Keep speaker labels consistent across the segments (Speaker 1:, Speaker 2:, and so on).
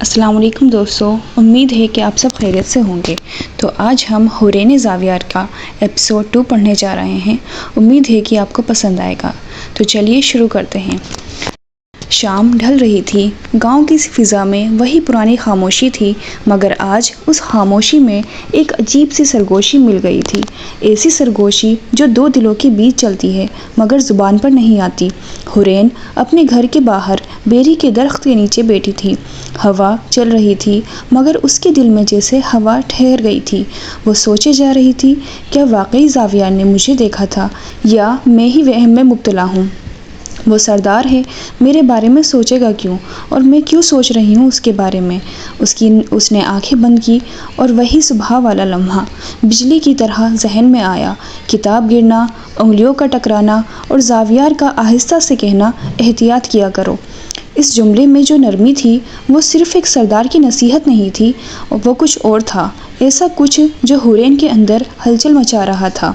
Speaker 1: السلام علیکم دوستو، امید ہے کہ آپ سب خیریت سے ہوں گے۔ تو آج ہم حورین زاویار کا ایپیسوڈ 2 پڑھنے جا رہے ہیں۔ امید ہے کہ آپ کو پسند آئے گا۔ تو چلیے شروع کرتے ہیں۔ شام ڈھل رہی تھی۔ گاؤں کی فضا میں وہی پرانی خاموشی تھی، مگر آج اس خاموشی میں ایک عجیب سی سرگوشی مل گئی تھی۔ ایسی سرگوشی جو دو دلوں کے بیچ چلتی ہے مگر زبان پر نہیں آتی۔ حورین اپنے گھر کے باہر بیری کے درخت کے نیچے بیٹھی تھی۔ ہوا چل رہی تھی مگر اس کے دل میں جیسے ہوا ٹھہر گئی تھی۔ وہ سوچے جا رہی تھی، کیا واقعی زاویار نے مجھے دیکھا تھا یا میں ہی وہم میں مبتلا ہوں؟ وہ سردار ہے، میرے بارے میں سوچے گا کیوں، اور میں کیوں سوچ رہی ہوں اس کے بارے میں؟ اس نے آنکھیں بند کی اور وہی صبح والا لمحہ بجلی کی طرح ذہن میں آیا۔ کتاب گرنا، انگلیوں کا ٹکرانا اور زاویار کا آہستہ سے کہنا، احتیاط کیا کرو۔ اس جملے میں جو نرمی تھی وہ صرف ایک سردار کی نصیحت نہیں تھی، وہ کچھ اور تھا، ایسا کچھ جو حورین کے اندر ہلچل مچا رہا تھا۔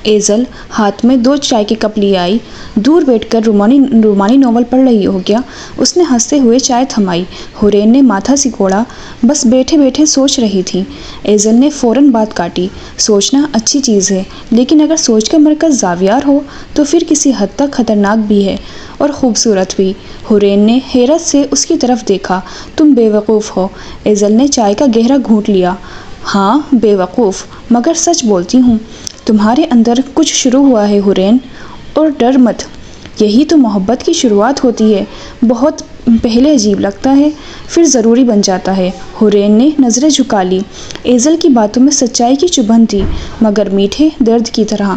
Speaker 1: ایزل ہاتھ میں 2 چائے کے کپ لیے آئی۔ دور بیٹھ کر رومانی ناول پڑھ رہی ہو کیا؟ اس نے ہنستے ہوئے چائے تھمائی۔ حورین نے ماتھا سکوڑا، بس بیٹھے بیٹھے سوچ رہی تھی۔ ایزل نے فوراً بات کاٹی، سوچنا اچھی چیز ہے، لیکن اگر سوچ کا مرکز زاویار ہو تو پھر کسی حد تک خطرناک بھی ہے اور خوبصورت بھی۔ حورین نے حیرت سے اس کی طرف دیکھا۔ تم بے وقوف ہو۔ ایزل نے چائے کا گہرا گھونٹ لیا۔ ہاں بے وقوف، مگر سچ بولتی ہوں۔ تمہارے اندر کچھ شروع ہوا ہے حورین، اور ڈر مت، یہی تو محبت کی شروعات ہوتی ہے۔ بہت پہلے عجیب لگتا ہے، پھر ضروری بن جاتا ہے۔ حورین نے نظریں جھکا لی۔ ایزل کی باتوں میں سچائی کی چبھن تھی، مگر میٹھے درد کی طرح۔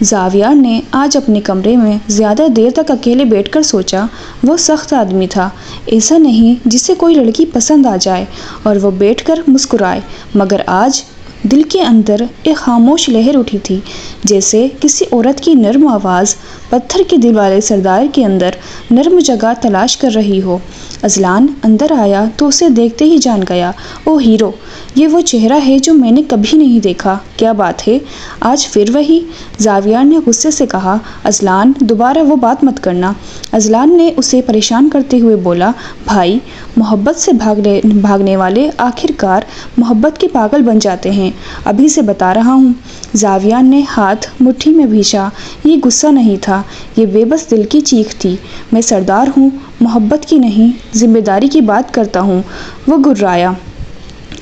Speaker 1: زاویار نے آج اپنے کمرے میں زیادہ دیر تک اکیلے بیٹھ کر سوچا۔ وہ سخت آدمی تھا، ایسا نہیں جسے کوئی لڑکی پسند آ جائے اور وہ بیٹھ کر مسکرائے، مگر آج دل کے اندر ایک خاموش لہر اٹھی تھی، جیسے کسی عورت کی نرم آواز پتھر کے دل والے سردار کے اندر نرم جگہ تلاش کر رہی ہو۔ اذلان اندر آیا تو اسے دیکھتے ہی جان گیا۔ او ہیرو، یہ وہ چہرہ ہے جو میں نے کبھی نہیں دیکھا۔ کیا بات ہے، آج پھر وہی؟ زاویار نے غصے سے کہا۔ اذلان، دوبارہ وہ بات مت کرنا۔ اذلان نے اسے پریشان کرتے ہوئے بولا، بھائی، محبت سے بھاگنے والے آخر کار محبت کے پاگل بن جاتے ہیں، ابھی سے بتا رہا ہوں۔ زاویار نے ہاتھ مٹھی میں بھیجا۔ یہ غصہ نہیں تھا، یہ بے بس دل کی چیخ تھی۔ میں سردار ہوں، محبت کی نہیں، ذمہ داری کی بات کرتا ہوں۔ وہ گھبرایا۔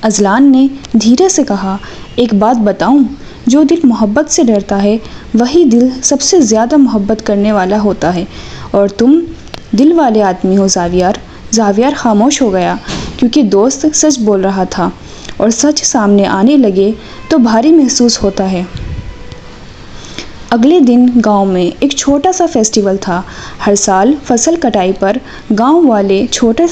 Speaker 1: اذلان نے دھیرے سے کہا، ایک بات بتاؤں؟ جو دل محبت سے ڈرتا ہے وہی دل سب سے زیادہ محبت کرنے والا ہوتا ہے، اور تم دل والے آدمی ہو زاویار۔ زاویار خاموش ہو گیا، کیونکہ دوست سچ بول رہا تھا، اور سچ سامنے آنے لگے تو بھاری محسوس ہوتا ہے۔ اگلے دن گاؤں میں ایک چھوٹا سا فیسٹیول تھا۔ ہر سال فصل کٹائی پر گاؤں والے چھوٹا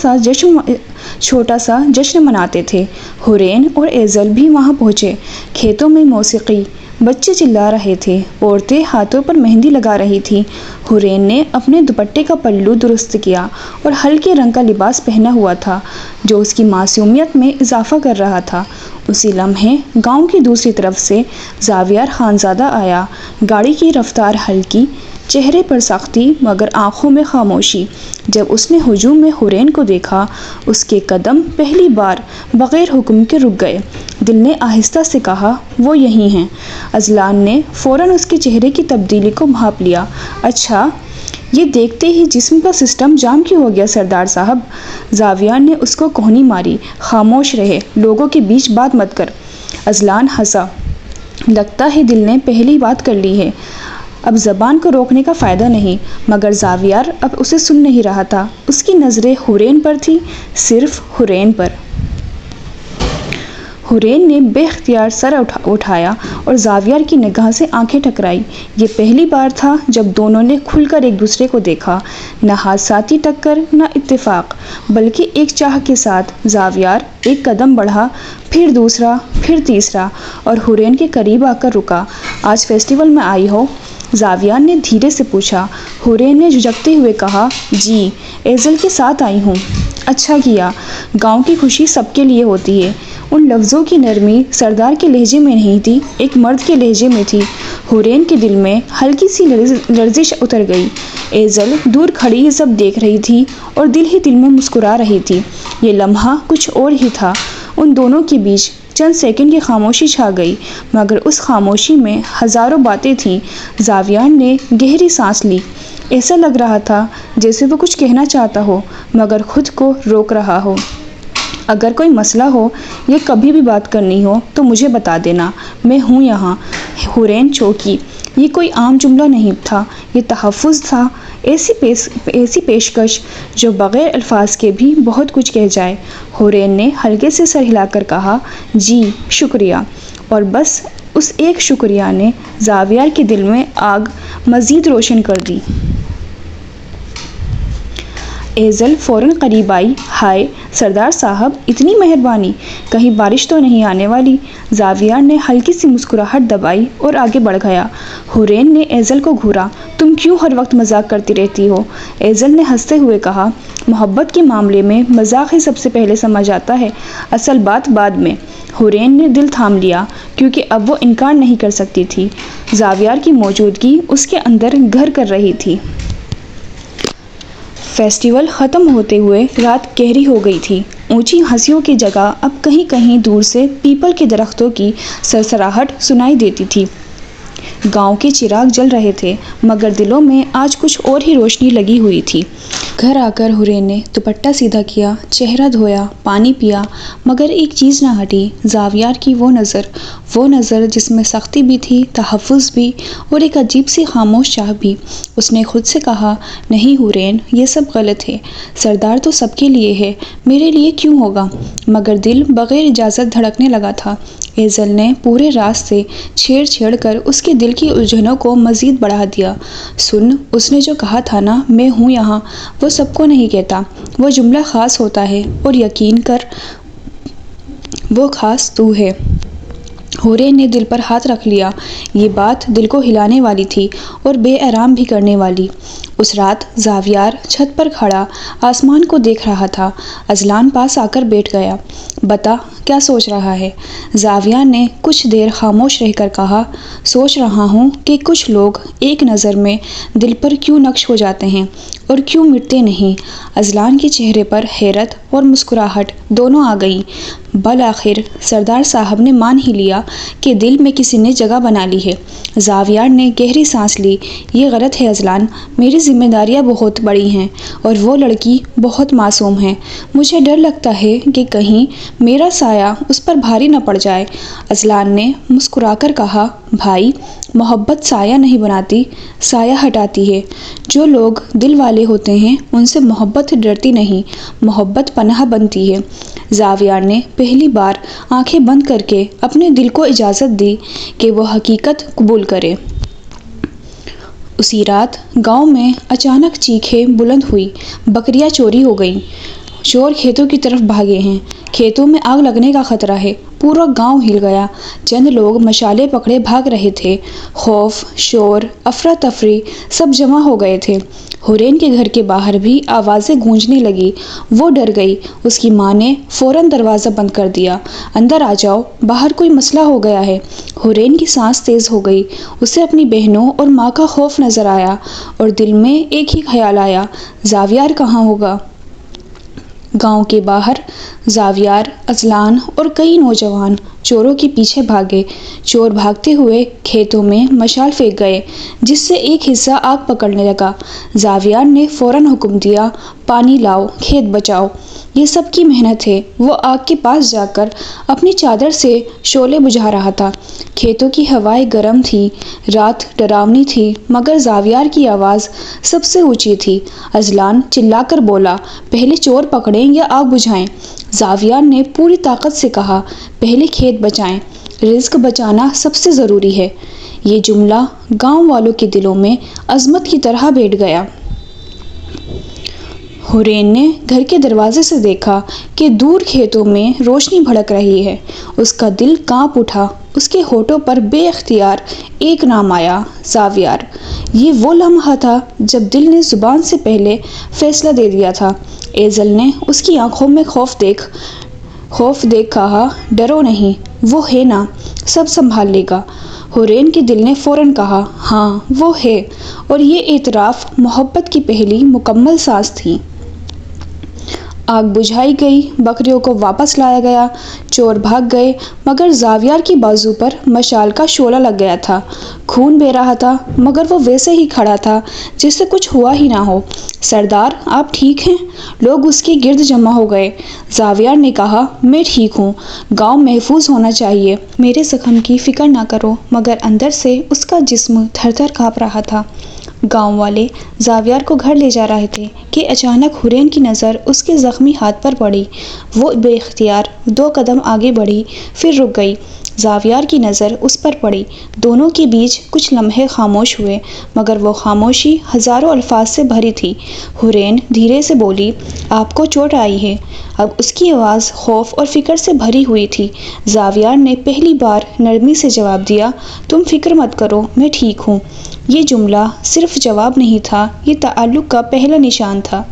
Speaker 1: سا جشن مناتے تھے۔ حورین اور ایزل بھی وہاں پہنچے۔ کھیتوں میں موسیقی، بچے چلا رہے تھے، عورتیں ہاتھوں پر مہندی لگا رہی تھیں۔ حورین نے اپنے دوپٹے کا پلو درست کیا اور ہلکے رنگ کا لباس پہنا ہوا تھا جو اس کی معصومیت میں اضافہ کر رہا تھا۔ اسی لمحے گاؤں کی دوسری طرف سے زاویار خانزادہ آیا۔ گاڑی کی رفتار ہلکی، چہرے پر سختی مگر آنکھوں میں خاموشی۔ جب اس نے ہجوم میں حورین کو دیکھا، اس کے قدم پہلی بار بغیر حکم کے رک گئے۔ دل نے آہستہ سے کہا، وہ یہی ہیں۔ اذلان نے فوراً اس کے چہرے کی تبدیلی کو بھانپ لیا۔ اچھا، یہ دیکھتے ہی جسم کا سسٹم جام کیوں ہو گیا سردار صاحب؟ زاویار نے اس کو کوہنی ماری۔ خاموش رہے، لوگوں کے بیچ بات مت کر۔ اذلان ہنسا۔ لگتا ہے دل نے پہلی بات کر لی ہے، اب زبان کو روکنے کا فائدہ نہیں۔ مگر زاویار اب اسے سن نہیں رہا تھا۔ اس کی نظریں حورین پر تھیں، صرف حورین پر۔ حورین نے بے اختیار سر اٹھایا اور زاویار کی نگاہ سے آنکھیں ٹکرائی۔ یہ پہلی بار تھا جب دونوں نے کھل کر ایک دوسرے کو دیکھا، نہ حادثاتی ٹکر، نہ اتفاق، بلکہ ایک چاہ کے ساتھ۔ زاویار ایک قدم بڑھا، پھر دوسرا، پھر تیسرا، اور حورین کے قریب آ کر رکا۔ آج فیسٹیول میں آئی ہو؟ زاویار نے دھیرے سے پوچھا۔ حورین نے جھجکتے ہوئے کہا، جی، ایزل کے ساتھ آئی ہوں۔ اچھا کیا، گاؤں کی خوشی سب کے لیے ہوتی ہے۔ ان لفظوں کی نرمی سردار کے لہجے میں نہیں تھی، ایک مرد کے لہجے میں تھی۔ حورین کے دل میں ہلکی سی لرزش اتر گئی۔ ایزل دور کھڑی یہ سب دیکھ رہی تھی اور دل ہی دل میں مسکرا رہی تھی۔ یہ لمحہ کچھ اور ہی تھا۔ ان دونوں کے بیچ چند سیکنڈ کی خاموشی چھا گئی، مگر اس خاموشی میں ہزاروں باتیں تھیں۔ زاویار نے گہری سانس لی۔ ایسا لگ رہا تھا جیسے وہ کچھ کہنا چاہتا ہو مگر خود کو روک رہا ہو۔ اگر کوئی مسئلہ ہو یا کبھی بھی بات کرنی ہو تو مجھے بتا دینا، میں ہوں یہاں۔ حورین چونکی۔ یہ کوئی عام جملہ نہیں تھا، یہ تحفظ تھا، ایسی پیشکش جو بغیر الفاظ کے بھی بہت کچھ کہہ جائے۔ حورین نے ہلکے سے سر ہلا کر کہا، جی شکریہ، اور بس اس ایک شکریہ نے زاویار کے دل میں آگ مزید روشن کر دی۔ ایزل فوراً قریب آئی۔ ہائے سردار صاحب، اتنی مہربانی، کہیں بارش تو نہیں آنے والی؟ زاویار نے ہلکی سی مسکراہٹ دبائی اور آگے بڑھ گیا۔ حورین نے ایزل کو گھورا۔ تم کیوں ہر وقت مذاق کرتی رہتی ہو؟ ایزل نے ہنستے ہوئے کہا، محبت کے معاملے میں مذاق ہی سب سے پہلے سمجھ آتا ہے، اصل بات بعد میں۔ حورین نے دل تھام لیا کیونکہ اب وہ انکار نہیں کر سکتی تھی۔ زاویار کی موجودگی اس کے اندر گھر کر رہی تھی۔ فیسٹیول ختم ہوتے ہوئے رات گہری ہو گئی تھی۔ اونچی ہنسیوں کی جگہ اب کہیں کہیں دور سے پیپل کے درختوں کی سرسراہٹ سنائی دیتی تھی۔ گاؤں کے چراغ جل رہے تھے مگر دلوں میں آج کچھ اور ہی روشنی لگی ہوئی تھی۔ گھر آ کر حورین نے دوپٹہ سیدھا کیا، چہرہ دھویا، پانی پیا، مگر ایک چیز نہ ہٹی، زاویار کی وہ نظر جس میں سختی بھی تھی، تحفظ بھی، اور ایک عجیب سی خاموش چاہ بھی۔ اس نے خود سے کہا، نہیں حورین، یہ سب غلط ہے۔ سردار تو سب کے لیے ہے، میرے لیے کیوں ہوگا؟ مگر دل بغیر اجازت دھڑکنے لگا تھا۔ ایزل نے پورے راز سے چھیڑ کر اس کے دل کی الجھنوں کو مزید بڑھا دیا۔ سن، اس نے جو کہا تھا نا، میں ہوں یہاں، وہ سب کو نہیں کہتا، وہ جملہ خاص ہوتا ہے، اور یقین کر وہ خاص تو ہے۔ حورین نے دل پر ہاتھ رکھ لیا۔ یہ بات دل کو ہلانے والی تھی اور بے آرام بھی کرنے والی۔ اس رات زاویار چھت پر کھڑا آسمان کو دیکھ رہا تھا۔ اذلان پاس آ کر بیٹھ گیا۔ بتا، کیا سوچ رہا ہے؟ زاویار نے کچھ دیر خاموش رہ کر کہا، سوچ رہا ہوں کہ کچھ لوگ ایک نظر میں دل پر کیوں نقش ہو جاتے ہیں اور کیوں مٹتے نہیں۔ اذلان کے چہرے پر حیرت اور مسکراہٹ دونوں آ گئیں۔ بالآخر سردار صاحب نے مان ہی لیا کہ دل میں کسی نے جگہ بنا لی ہے۔ زاویار نے گہری سانس لی۔ یہ غلط ہے اذلان، میری ذمہ داریاں بہت بڑی ہیں اور وہ لڑکی بہت معصوم ہے۔ مجھے ڈر لگتا ہے کہ کہیں میرا سایہ اس پر بھاری نہ پڑ جائے۔ اذلان نے مسکرا کر کہا، بھائی، محبت سایہ نہیں بناتی، سایہ ہٹاتی ہے۔ جو لوگ دل والے ہوتے ہیں ان سے محبت ڈرتی نہیں، محبت پناہ بنتی ہے۔ زاویار نے پہلی بار آنکھیں بند کر کے اپنے دل کو اجازت دی کہ وہ حقیقت قبول کرے۔ اسی رات گاؤں میں اچانک چیخیں بلند ہوئی، بکریاں چوری ہو گئیں، چور کھیتوں کی طرف بھاگے ہیں، کھیتوں میں آگ لگنے کا خطرہ ہے۔ پورا گاؤں ہل گیا۔ چند لوگ مشالیں پکڑے بھاگ رہے تھے۔ خوف، شور، افراتفری سب جمع ہو گئے تھے۔ حورین کے گھر کے باہر بھی آوازیں گونجنے لگی۔ وہ ڈر گئی۔ اس کی ماں نے فوراً دروازہ بند کر دیا۔ اندر آ جاؤ، باہر کوئی مسئلہ ہو گیا ہے۔ حورین کی سانس تیز ہو گئی۔ اسے اپنی بہنوں اور ماں کا خوف نظر آیا اور دل میں ایک ہی خیال آیا، زاویار کہاں ہوگا؟ گاؤں کے باہر زاویار، اذلان اور کئی نوجوان چوروں کے پیچھے بھاگے۔ چور بھاگتے ہوئے کھیتوں میں مشال پھینک گئے جس سے ایک حصہ آگ پکڑنے لگا۔ زاویار نے فوراً حکم دیا، پانی لاؤ، کھیت بچاؤ۔ یہ سب کی محنت ہے۔ وہ آگ کے پاس جا کر اپنی چادر سے شعلے بجھا رہا تھا۔ کھیتوں کی ہوائیں گرم تھیں، رات ڈراؤنی تھی، مگر زاویار کی آواز سب سے اونچی تھی۔ اذلان چلا کر بولا، پہلے چور پکڑیں یا آگ بجھائیں؟ زاویار نے پوری طاقت سے کہا، پہلے کھیت بچائیں، رزق بچانا سب سے ضروری ہے۔ یہ جملہ گاؤں والوں کے دلوں میں عظمت کی طرح بیٹھ گیا۔ حورین نے گھر کے دروازے سے دیکھا کہ دور کھیتوں میں روشنی بھڑک رہی ہے۔ اس کا دل کانپ اٹھا۔ اس کے ہونٹوں پر بے اختیار ایک نام آیا، زاویار۔ یہ وہ لمحہ تھا جب دل نے زبان سے پہلے فیصلہ دے دیا تھا۔ ایزل نے اس کی آنکھوں میں خوف دیکھ خوف دیکھ کہا، ڈرو نہیں، وہ ہے نا، سب سنبھال لے گا۔ حورین کے دل نے فوراً کہا، ہاں وہ ہے، اور یہ اعتراف محبت کی پہلی مکمل ساز تھی۔ آگ بجھائی گئی، بکریوں کو واپس لایا گیا، چور بھاگ گئے، مگر زاویار کی بازو پر مشال کا شعلہ لگ گیا تھا۔ خون بہہ رہا تھا، مگر وہ ویسے ہی کھڑا تھا جیسے کچھ ہوا ہی نہ ہو۔ سردار، آپ ٹھیک ہیں؟ لوگ اس کے گرد جمع ہو گئے۔ زاویار نے کہا، میں ٹھیک ہوں، گاؤں محفوظ ہونا چاہیے، میرے زخم کی فکر نہ کرو، مگر اندر سے اس کا جسم تھر تھر کانپ رہا تھا۔ گاؤں والے زاویار کو گھر لے جا رہے تھے کہ اچانک حورین کی نظر اس کے زخمی ہاتھ پر پڑی۔ وہ بے اختیار 2 قدم آگے بڑھی، پھر رک گئی۔ زاویار کی نظر اس پر پڑی۔ دونوں کے بیچ کچھ لمحے خاموش ہوئے، مگر وہ خاموشی ہزاروں الفاظ سے بھری تھی۔ حورین دھیرے سے بولی، آپ کو چوٹ آئی ہے؟ اب اس کی آواز خوف اور فکر سے بھری ہوئی تھی۔ زاویار نے پہلی بار نرمی سے جواب دیا، تم فکر مت کرو، میں ٹھیک ہوں۔ یہ جملہ صرف جواب نہیں تھا، یہ تعلق کا پہلا نشان تھا۔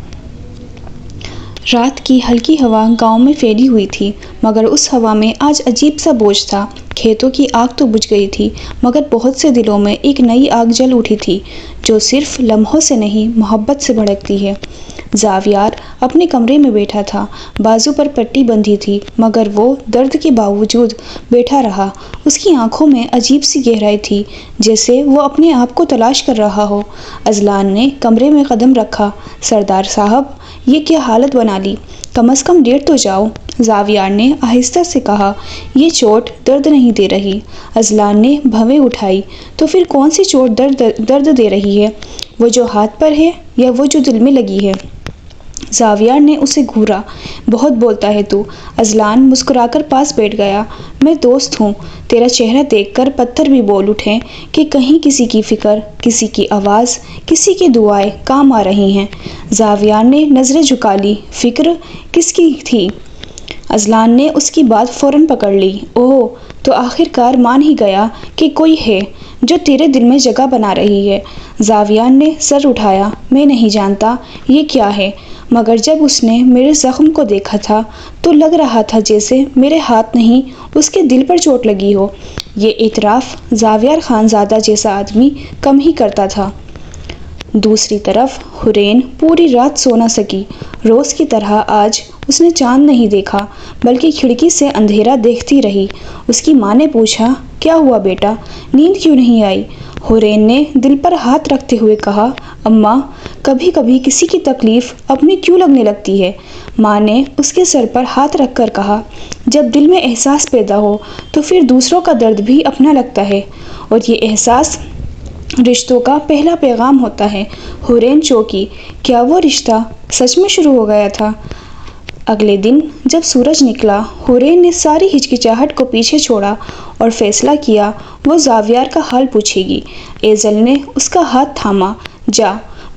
Speaker 1: رات کی ہلکی ہوا گاؤں میں پھیلی ہوئی تھی، مگر اس ہوا میں آج عجیب سا بوجھ تھا۔ کھیتوں کی آگ تو بجھ گئی تھی، مگر بہت سے دلوں میں ایک نئی آگ جل اٹھی تھی، جو صرف لمحوں سے نہیں، محبت سے بھڑکتی ہے۔ زاویار اپنے کمرے میں بیٹھا تھا، بازو پر پٹی بندھی تھی، مگر وہ درد کے باوجود بیٹھا رہا۔ اس کی آنکھوں میں عجیب سی گہرائی تھی، جیسے وہ اپنے آپ کو تلاش کر رہا ہو۔ اذلان نے کمرے میں قدم رکھا، سردار صاحب، یہ کیا حالت بنا لی؟ کم از کم لیٹ تو جاؤ۔ زاویار نے آہستہ سے کہا، یہ چوٹ درد نہیں دے رہی۔ اذلان نے بھویں اٹھائی، تو پھر کون سی چوٹ درد دے رہی ہے؟ وہ جو ہاتھ پر ہے یا وہ جو دل میں لگی ہے؟ زاویار نے اسے گھورا، بہت بولتا ہے تو۔ اذلان مسکرا کر پاس بیٹھ گیا، میں دوست ہوں، تیرا چہرہ دیکھ کر پتھر بھی بول اٹھیں کہ کہیں کسی کی فکر، کسی کی آواز، کسی کی دعائیں کام آ رہی ہیں۔ زاویار نے نظریں جھکا لی، فکر کس کی تھی؟ اذلان نے اس کی بات فوراً پکڑ لی، اوہ، تو آخر کار مان ہی گیا کہ کوئی ہے جو تیرے دل میں جگہ بنا رہی ہے۔ زاویار نے سر اٹھایا، میں نہیں جانتا یہ کیا ہے، مگر جب اس نے میرے زخم کو دیکھا تھا تو لگ رہا تھا جیسے میرے ہاتھ نہیں، اس کے دل پر چوٹ لگی ہو۔ یہ اعتراف زاویار خانزادہ جیسا آدمی کم ہی کرتا تھا۔ دوسری طرف حورین پوری رات سو نہ سکی۔ روز کی طرح آج اس نے چاند نہیں دیکھا، بلکہ کھڑکی سے اندھیرا دیکھتی رہی۔ اس کی ماں نے پوچھا، کیا ہوا بیٹا، نیند کیوں نہیں آئی؟ حورین نے دل پر ہاتھ رکھتے ہوئے کہا، اماں، کبھی کبھی کسی کی تکلیف اپنی کیوں لگنے لگتی ہے۔ ماں نے اس کے سر پر ہاتھ رکھ کر کہا، جب دل میں احساس پیدا ہو تو پھر دوسروں کا درد بھی اپنا لگتا ہے، اور یہ احساس رشتوں کا پہلا پیغام ہوتا ہے۔ حورین چونکی، کیا وہ رشتہ سچ میں شروع ہو گیا تھا؟ اگلے دن جب سورج نکلا، حورین نے ساری ہچکچاہٹ کو پیچھے چھوڑا اور فیصلہ کیا وہ زاویار کا حال پوچھے گی۔ ایزل نے اس کا ہاتھ تھاما، جا،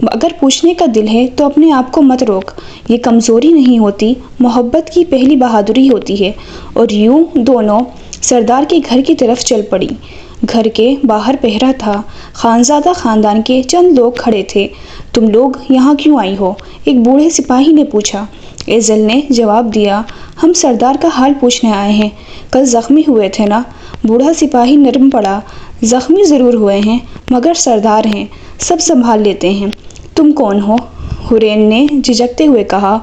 Speaker 1: اگر پوچھنے کا دل ہے تو اپنے آپ کو مت روک، یہ کمزوری نہیں ہوتی، محبت کی پہلی بہادری ہوتی ہے۔ اور یوں دونوں سردار کے گھر کی طرف چل پڑی۔ گھر کے باہر پہرا تھا، خانزادہ خاندان کے چند لوگ کھڑے تھے۔ تم لوگ یہاں کیوں آئی ہو؟ ایک بوڑھے سپاہی نے پوچھا۔ ایزل نے جواب دیا، ہم سردار کا حال پوچھنے آئے ہیں، کل زخمی ہوئے تھے نا؟ بوڑھا سپاہی نرم پڑا، زخمی ضرور ہوئے ہیں، مگر سردار ہیں، سب سنبھال لیتے ہیں۔ تم کون ہو؟ حورین نے جھجکتے ہوئے کہا،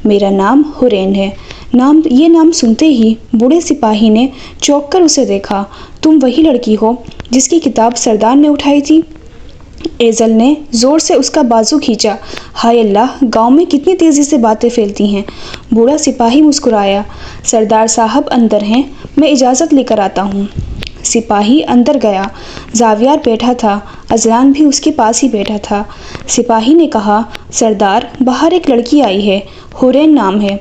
Speaker 1: میرا نام حورین ہے۔ یہ نام سنتے ہی بوڑھے سپاہی نے چونک کر اسے دیکھا، تم وہی لڑکی ہو جس کی کتاب سردار نے اٹھائی تھی؟ ایزل نے زور سے اس کا بازو کھینچا، ہائے اللہ، گاؤں میں کتنی تیزی سے باتیں پھیلتی ہیں۔ بوڑھا سپاہی مسکرایا، سردار صاحب اندر ہیں، میں اجازت لے کر آتا ہوں۔ سپاہی اندر گیا۔ زاویار بیٹھا تھا، اذلان بھی اس کے پاس ہی بیٹھا تھا۔ سپاہی نے کہا، سردار، باہر ایک لڑکی آئی ہے، حورین نام ہے،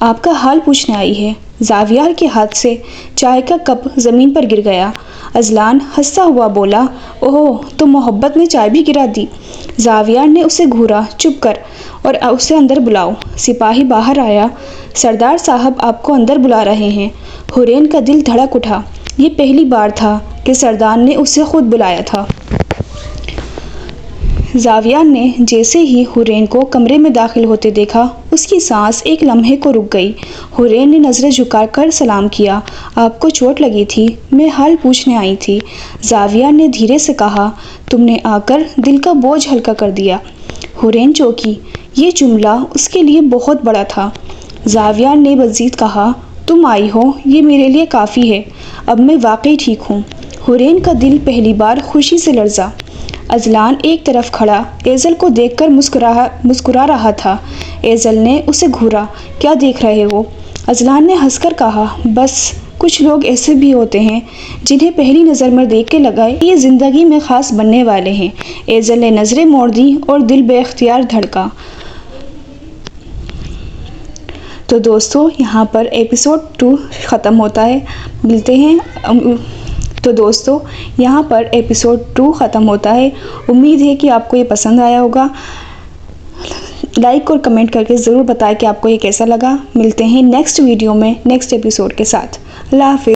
Speaker 1: آپ کا حال پوچھنے آئی ہے۔ زاویار کے ہاتھ سے چائے کا کپ زمین پر گر گیا۔ اذلان ہنستا ہوا بولا، اوہ، تو محبت نے چائے بھی گرا دی۔ زاویار نے اسے گھورا، چپ کر، اور اسے اندر بلاؤ۔ سپاہی باہر آیا، سردار صاحب آپ کو اندر بلا رہے ہیں۔ حورین کا دل دھڑک اٹھا، یہ پہلی بار تھا کہ سردار نے اسے خود بلایا تھا۔ زاویار نے جیسے ہی حورین کو کمرے میں داخل ہوتے دیکھا اس کی سانس ایک لمحے کو رک گئی۔ حورین نے نظریں جھکا کر سلام کیا۔ آپ کو چوٹ لگی تھی؟ میں حال پوچھنے آئی تھی، زاویار نے دھیرے سے کہا۔ تم نے آ کر دل کا بوجھ ہلکا کر دیا۔ حورین چونکی۔ یہ جملہ اس کے لیے بہت بڑا تھا۔ زاویار نے مزید کہا، تم آئی ہو یہ میرے لیے کافی ہے، اب میں واقعی ٹھیک ہوں۔ حورین کا دل پہلی بار خوشی سے لرزا۔ اذلان ایک طرف کھڑا ایزل کو دیکھ کر مسکرا رہا تھا۔ ایزل نے اسے گھورا۔ کیا دیکھ رہے ہو؟ اذلان نے ہنس کر کہا، بس کچھ لوگ ایسے بھی ہوتے ہیں جنہیں پہلی نظر میں دیکھ کے لگا یہ زندگی میں خاص بننے والے ہیں۔ ایزل نے نظریں موڑ دیں اور دل بے اختیار دھڑکا۔ تو دوستو یہاں پر ایپیسوڈ 2 ختم ہوتا ہے۔ ملتے ہیں تو دوستو یہاں پر ایپیسوڈ 2 ختم ہوتا ہے۔ امید ہے کہ آپ کو یہ پسند آیا ہوگا۔ لائک اور کمنٹ کر کے ضرور بتائیں کہ آپ کو یہ کیسا لگا۔ ملتے ہیں نیکسٹ ویڈیو میں نیکسٹ ایپیسوڈ کے ساتھ۔ اللہ حافظ۔